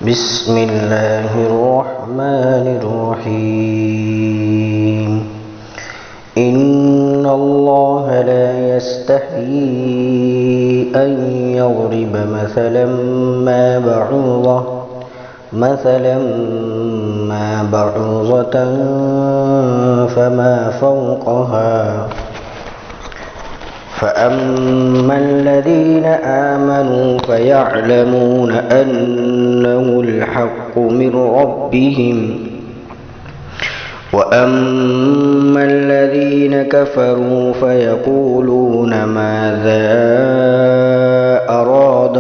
بسم الله الرحمن الرحيم إن الله لا يستحيي أن يضرب مثلا ما بعوضة فما فوقها فأما الذين آمنوا فيعلمون أنه الحق من ربهم وأما الذين كفروا فيقولون ماذا أراد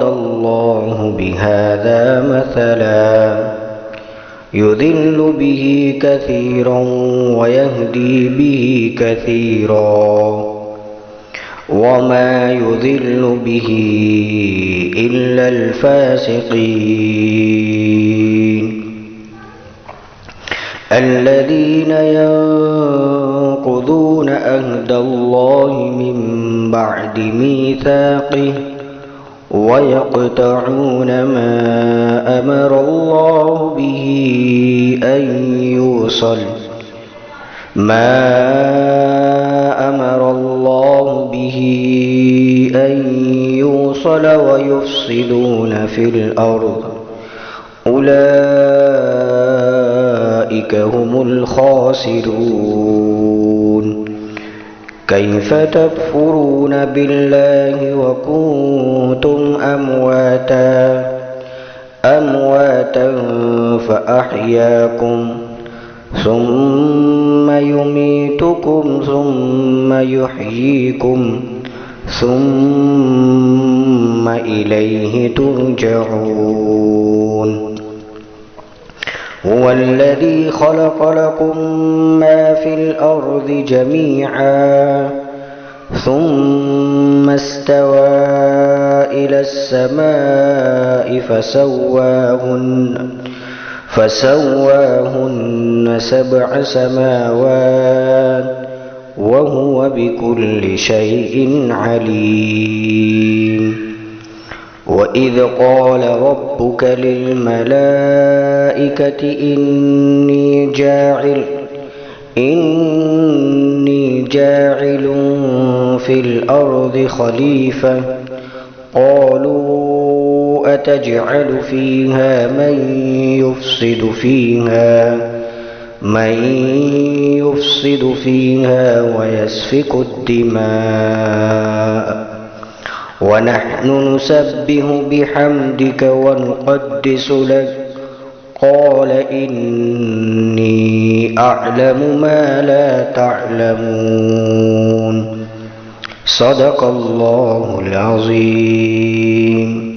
الله بهذا مثلا يضل به كثيرا ويهدي به كثيرا وما يضل به إلا الفاسقين الذين ينقضون عهد الله من بعد ميثاقه ويقطعون ما أمر الله به أن يوصل ويفسدون في الأرض أولئك هم الخاسرون كيف تكفرون بالله وكنتم أمواتا فأحياكم ثم يميتكم ثم يحييكم ثم إليه ترجعون هو الذي خلق لكم ما في الأرض جميعا ثم استوى إلى السماء فسواهن 7 سماوات وهو بكل شيء عليم وإذ قال ربك للملائكة إني جاعل في الأرض خليفة قالوا أتجعل فيها من يفسد فيها ويسفك الدماء ونحن نسبح بحمدك ونقدس لك قال إني أعلم ما لا تعلمون صدق الله العظيم.